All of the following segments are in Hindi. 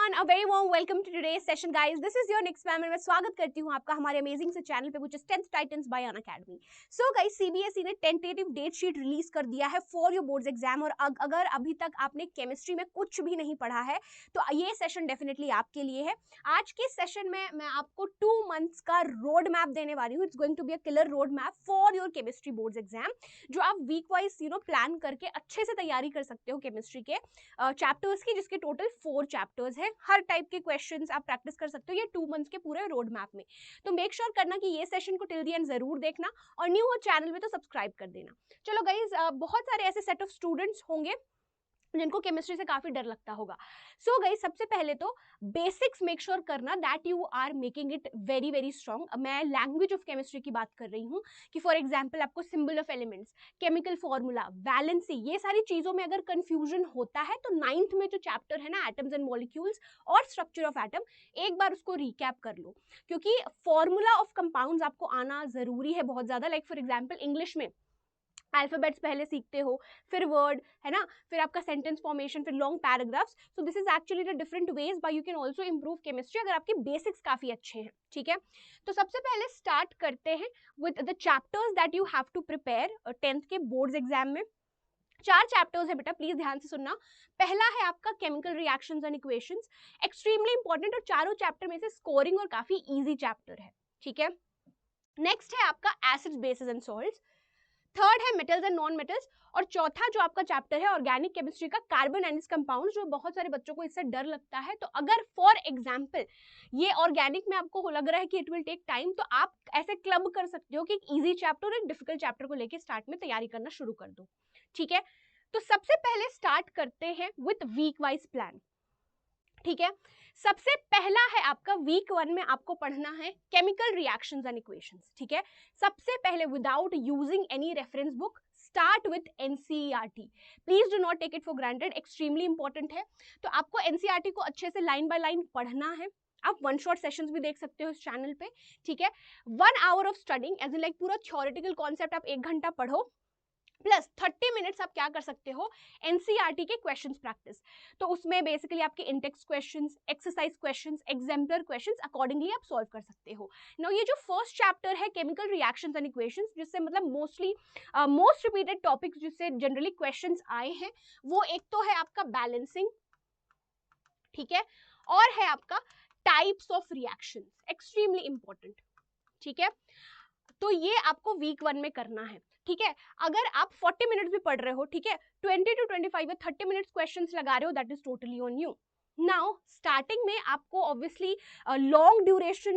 everyone, a very warm welcome to today's session guys. This is your next ma'am and मैं स्वागत करती हूँ आपका हमारे अमेजिंग से चैनल पे, which is 10th Titans by Unacademy. So guys, CBSE ने टेंटेटिव डेट शीट रिलीज कर दिया है फॉर योर बोर्ड्स एग्जाम. और अगर अभी तक आपने केमिस्ट्री में कुछ भी नहीं पढ़ा है तो ये सेशन डेफिनेटली आपके लिए है. आज के सेशन में मैं आपको 2 months का रोड मैप देने वाली हूँ. It's going to be a killer road map for your chemistry boards exam, जो आप वीक वाइज प्लान करके अच्छे से तैयारी कर सकते हो केमिस्ट्री के चैप्टर्स की, जिसके टोटल 4 चैप्टर्स है. हर टाइप के क्वेश्चंस आप प्रैक्टिस कर सकते हो ये 2 months के पूरे रोड मैप में. तो मेक श्योर करना कि ये सेशन को टिल द एंड जरूर देखना, और न्यू हो चैनल में तो सब्सक्राइब कर देना. चलो गाइज, बहुत सारे ऐसे सेट ऑफ स्टूडेंट्स होंगे जिनको केमिस्ट्री से काफी डर लगता होगा. सो गाइस, सबसे पहले तो बेसिक्स मेक श्योर करना that you are making it very very strong. मैं लैंग्वेज ऑफ केमिस्ट्री की बात कर रही हूँ कि फॉर एग्जांपल आपको symbol of elements, chemical formula, valency, ये सारी चीजों में अगर कंफ्यूजन होता है तो 9th में जो चैप्टर है ना, एटम्स एंड मॉलिक्यूल्स और स्ट्रक्चर ऑफ एटम, एक बार उसको रिकैप कर लो, क्योंकि फॉर्मूला ऑफ कंपाउंड्स आपको आना जरूरी है बहुत ज्यादा. लाइक फॉर एग्जाम्पल इंग्लिश में अल्फाबेट्स पहले सीखते हो, फिर वर्ड है ना, फिर आपका सेंटेंस फॉर्मेशन, फिर long paragraphs. So this is actually the different ways bye you can also improve chemistry अगर आपके बेसिक्स काफी अच्छे हैं. ठीक है, तो सबसे पहले स्टार्ट करते हैं with the chapters that you have to prepare 10th के बोर्ड्स एग्जाम में. 4 चैप्टर्स है बेटा, प्लीज ध्यान से सुनना. पहला है आपका chemical reactions and equations, extremely important, और चारों चैप्टर में से स्कोरिंग और काफी इजी चैप्टर है. ठीक है, नेक्स्ट है आपका acids, bases and salts. Third है मेटल्स एंड नॉन मेटल्स, और चौथा जो आपका चैप्टर है ऑर्गेनिक केमिस्ट्री का, कार्बन एंड इट्स कंपाउंड्स, जो बहुत सारे बच्चों को इससे डर लगता है. तो अगर फॉर एग्जांपल ये ऑर्गेनिक में आपको लग रहा है कि इट विल टेक टाइम, तो आप ऐसे क्लब कर सकते हो कि एक इजी चैप्टर और एक डिफिकल्ट चैप्टर को लेके स्टार्ट में तैयारी करना शुरू कर दो. ठीक है, तो सबसे पहले स्टार्ट करते हैं विथ वीक वाइज प्लान. ठीक है, सबसे पहला है आपका वीक 1 में आपको पढ़ना है केमिकल रिएक्शंस एंड इक्वेशंस. ठीक है, सबसे पहले without using any reference book start with NCERT. Please do not take it for granted, extremely important है. तो आपको एनसीईआरटी को अच्छे से लाइन बाय लाइन पढ़ना है. आप वन शॉट सेशंस भी देख सकते हो इस चैनल पे. ठीक है, 1 hour of studying as in like पूरा थ्योरेटिकल कॉन्सेप्ट आप 1 घंटा पढ़ो, प्लस 30 मिनट्स आप क्या कर सकते हो, एनसीईआरटी के क्वेश्चंस प्रैक्टिस. तो उसमें बेसिकली आपके index questions, exercise questions, exemplar questions accordingly आप सॉल्व कर सकते हो. नाउ ये जो फर्स्ट चैप्टर है केमिकल रिएक्शंस एंड इक्वेशंस, जिससे मतलब मोस्टली मोस्ट रिपीटेड टॉपिक्स जिससे जनरली क्वेश्चंस आए हैं, वो एक तो है आपका बैलेंसिंग, ठीक है, और है आपका types of reactions, extremely important. ठीक है, तो ये आपको वीक 1 में करना है. ठीक है, अगर आप 40 मिनट्स भी पढ़ रहे हो, ठीक है, 20 to 25 या 30 मिनट्स क्वेश्चंस लगा रहे हो, that is totally on you. Now starting में आपको ऑब्वियसली लॉन्ग ड्यूरेशन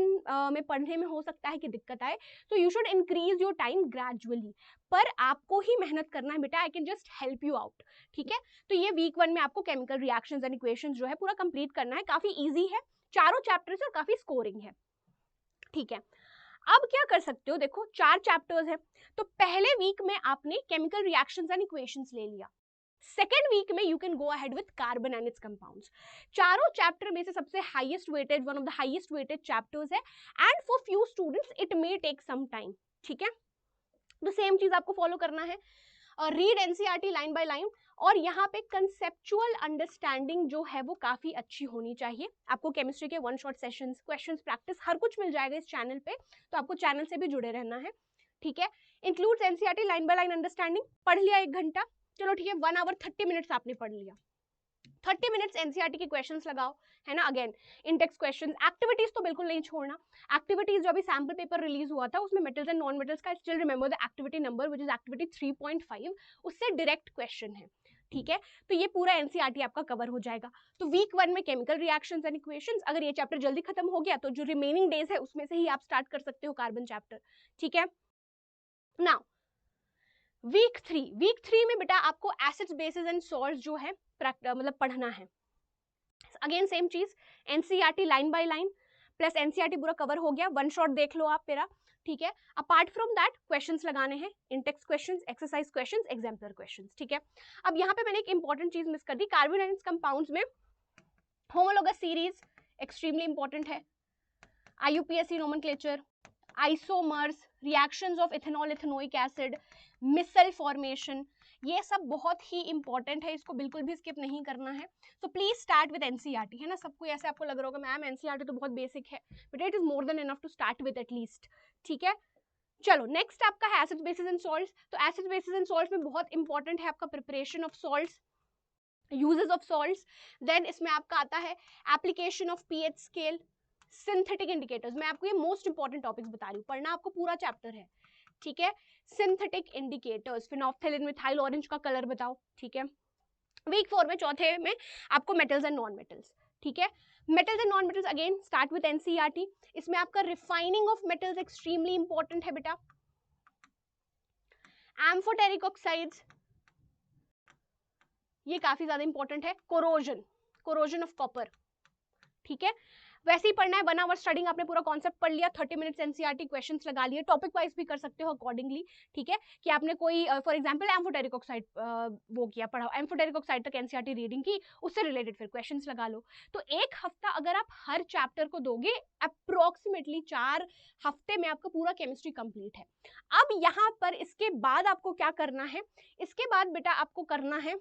में पढ़ने में हो सकता है कि दिक्कत आए, तो you should increase your time gradually, पर आपको ही मेहनत करना है बेटा. I can just help you out. ठीक है, तो ये वीक 1 में आपको केमिकल रिएक्शंस एंड इक्वेशंस जो है पूरा कंप्लीट करना है. काफी ईजी है, चारों चैप्टर्स और काफी स्कोरिंग है. ठीक है, अब क्या कर सकते हो, देखो 4 चैप्टर्स है, तो पहले वीक में आपने केमिकल रिएक्शंस एंड इक्वेशंस ले लिया. सेकेंड वीक में you can go ahead with carbon and its compounds. चारों चैप्टर में से सबसे highest weighted, one of the highest weighted chapters है, and for few students it may take some time. ठीक है, तो सेम चीज आपको फॉलो करना है, read NCERT line by line, और यहाँ पे कंसेप्चुअल अंडरस्टैंडिंग जो है वो काफी अच्छी होनी चाहिए. आपको केमिस्ट्री के one shot sessions, questions, practice हर कुछ मिल जाएगा इस चैनल पे, तो आपको चैनल से भी जुड़े रहना है. ठीक है, includes NCERT line by line understanding. पढ़ लिया 1 घंटा, चलो ठीक है, 1 hour 30 मिनट्स आपने पढ़ लिया. 30 मिनट्स एनसीईआरटी के क्वेश्चंस लगाओ, है ना. अगेन इंडेक्स क्वेश्चंस, एक्टिविटीज तो बिल्कुल नहीं छोड़ना. एक्टिविटीज जो अभी सैंपल पेपर रिलीज हुआ था उसमें मेटल्स एंड नॉन मेटल्स का, still remember the activity number which is activity 3.5, उससे डायरेक्ट क्वेश्चन है. ठीक है, तो ये पूरा एनसीईआरटी आपका कवर हो जाएगा. तो वीक 1 में केमिकल रिएक्शंस एंड इक्वेशंस, अगर ये चैप्टर जल्दी खत्म हो गया तो जो रिमेनिंग डेज है उसमें से ही आप स्टार्ट कर सकते हो कार्बन चैप्टर. ठीक है, नाउ वीक 3 में बेटा आपको एसिड्स, बेसिस एंड सॉल्ट्स जो है मतलब पढ़ना है. अगेन सेम चीज, NCERT line by line, plus NCERT पूरा कवर हो गया, वन शॉट देख लो आप मेरा. ठीक है, अपार्ट फ्रॉम दैट क्वेश्चंस लगाने हैं, index questions, exercise questions, exemplar questions. ठीक है, अब यहाँ पे मैंने एक इंपॉर्टेंट चीज मिस कर दी. कार्बन एंड कंपाउंड्स में होमोलोगस सीरीज एक्सट्रीमली इंपॉर्टेंट है, IUPAC nomenclature, isomers, reactions of ethanol ethanoic acid, micelle formation, ये सब बहुत ही इंपॉर्टेंट है, इसको बिल्कुल भी स्किप नहीं करना है। So please start with NCERT, है ना। सबको ऐसे आपको लग रहा होगा मैम एनसीईआरटी तो बहुत बेसिक है, but it is more than enough to start with at least, ठीक है। चलो नेक्स्ट आपका है एसिड्स बेसिस एंड सॉल्ट्स। तो एसिड्स बेसिस एंड सॉल्ट्स में बहुत इंपॉर्टेंट है आपका preparation of salts, uses of salts. Then इसमें आपका आता है application of pH scale, synthetic indicators. मैं आपको ये मोस्ट इंपॉर्टेंट टॉपिक्स बता रही हूँ, पढ़ना आपको पूरा चैप्टर है, ठीक है। सिंथेटिक इंडिकेटर्स, फिनोल्फ्थालीन मिथाइल ऑरेंज का कलर बताओ, ठीक है। वीक 4 में चौथे में आपको मेटल्स एंड नॉन मेटल्स, ठीक है। Metals and non metals again start with NCERT. इसमें आपका refining of metals extremely important है बेटा। एम्फोटेरिक ऑक्साइड्स ये काफी ज्यादा इंपॉर्टेंट है। कोरोजन ऑफ कॉपर, ठीक है। वैसे ही पढ़ना है, 1 आवर स्टडिंग, आपने पूरा कॉन्सेप्ट पढ़ लिया, 30 मिनट्स एनसीईआरटी क्वेश्चंस लगा लिए, टॉपिक वाइज भी कर सकते हो अकॉर्डिंगली, ठीक है। कि आपने कोई फॉर एग्जांपल एम्फोटेरिक ऑक्साइड वो किया, पढ़ा, एम्फोटेरिक ऑक्साइड तक एनसीईआरटी रीडिंग की, उससे रिलेटेड फिर क्वेश्चंस लगा लो। तो एक हफ्ता अगर आप हर चैप्टर को दोगे, अप्रोक्सीमेटली 4 हफ्ते में आपका पूरा केमिस्ट्री कंप्लीट है। अब यहाँ पर इसके बाद आपको क्या करना है, इसके बाद बेटा आपको करना है,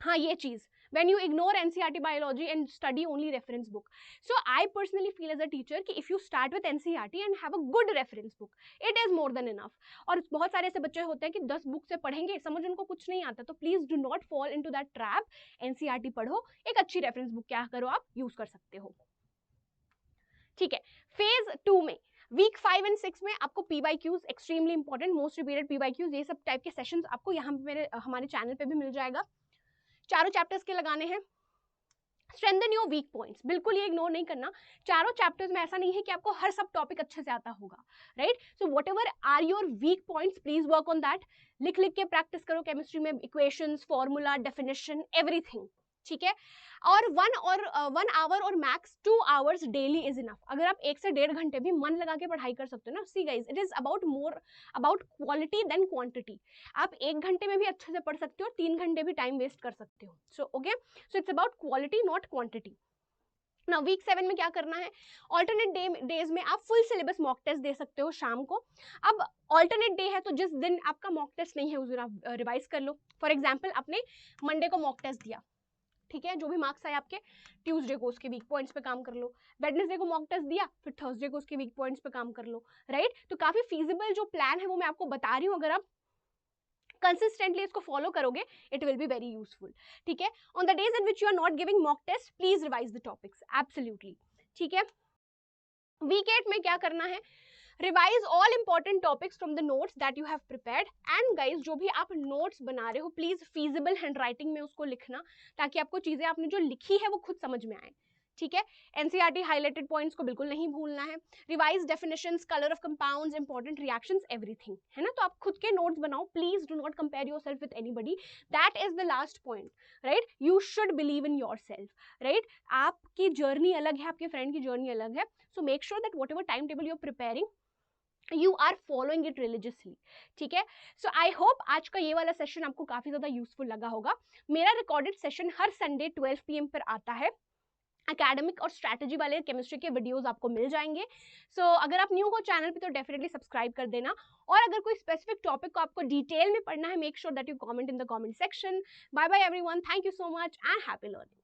हाँ ये चीज, when you ignore NCERT biology and study only reference book. So I personally feel as a teacher कि if you start with NCERT and have a good reference book, it is more than enough. और बहुत सारे ऐसे बच्चे होते हैं कि 10 बुक से पढ़ेंगे, समझ उनको कुछ नहीं आता, तो please do not fall into that trap. NCERT पढ़ो, एक अच्छी रेफरेंस बुक क्या करो आप यूज कर सकते हो, ठीक है। फेज 2 में वीक 5 एंड 6 में आपको PYQs extremely important, most repeated PYQs, ये सब टाइप के सेशंस आपको यहाँ पे मेरे हमारे चैनल पे भी मिल जाएगा। चारों चैप्टर्स के लगाने हैं। स्ट्रेंथन योर वीक पॉइंट्स, बिल्कुल ये इग्नोर नहीं करना। चारों चैप्टर्स में ऐसा नहीं है कि आपको हर सब टॉपिक अच्छे से आता होगा, right. So whatever are your weak points, please work on that. लिख लिख के प्रैक्टिस करो केमिस्ट्री में, इक्वेशंस, फॉर्मूला, डेफिनेशन, एवरीथिंग, ठीक है। और 1 आवर और max 2 hours daily is enough. अगर आप 1 से 1.5 घंटे भी मन लगा के पढ़ाई कर सकते हो ना, see guys, it is about more about quality than quantity. आप 1 घंटे में भी अच्छे से पढ़ सकते हो, 3 घंटे भी टाइम वेस्ट कर सकते हो। So okay, so it's about quality not quantity. ना वीक 7 में क्या करना है, ऑल्टरनेट डेज में आप फुल सिलेबस मॉक टेस्ट दे सकते हो शाम को। अब ऑल्टरनेट डे है तो जिस दिन आपका मॉक टेस्ट नहीं है उस दिन आप रिवाइज कर लो। फॉर एग्जाम्पल आपने मंडे को मॉक टेस्ट दिया, ठीक है, जो भी मार्क्स आए आपके, ट्यूसडे को उसके वीक पॉइंट्स पे काम कर लो। वेडनेसडे को मॉक टेस्ट दिया, फिर थर्सडे को उसके वीक पॉइंट्स पे काम कर लो, राइट। तो काफी फीजिबल जो प्लान है वो मैं आपको बता रही हूँ, अगर आप कंसिस्टेंटली इसको फॉलो करोगे it will be very useful, ठीक है। On the days in which you are not giving mock test, please revise the topics, absolutely, ठीक है। वीक 8 में क्या करना है, revise all important topics from the notes that you have prepared. And guys जो भी आप नोट्स बना रहे हो प्लीज फीजिबल हैंडराइटिंग में उसको लिखना, ताकि आपको चीजें आपने जो लिखी है वो खुद समझ में आए, ठीक है। एनसीईआरटी हाइलाइटेड पॉइंट्स को बिल्कुल नहीं भूलना है। Revise definitions, colour of compounds, important reactions, everything, है ना। तो आप खुद के नोट्स बनाओ, please do not compare yourself with anybody, that is the last point, right. You should believe in yourself, right. आपकी जर्नी अलग है, आपके फ्रेंड की जर्नी अलग है, so make sure that whatever time table you are preparing you are following it religiously, ठीक है। सो आई होप आज का ये वाला सेशन आपको काफी ज्यादा यूजफुल लगा होगा। मेरा रिकॉर्डेड सेशन हर संडे 12 PM पर आता है। एकेडमिक और स्ट्रैटेजी वाले केमिस्ट्री के वीडियोस आपको मिल जाएंगे। सो अगर आप न्यू हो चैनल पे तो डेफिनेटली सब्सक्राइब कर देना। और अगर कोई स्पेसिफिक टॉपिक को आपको डिटेल में पढ़ना है, make sure that you comment in the comment section. Bye bye everyone, thank you so much and happy learning.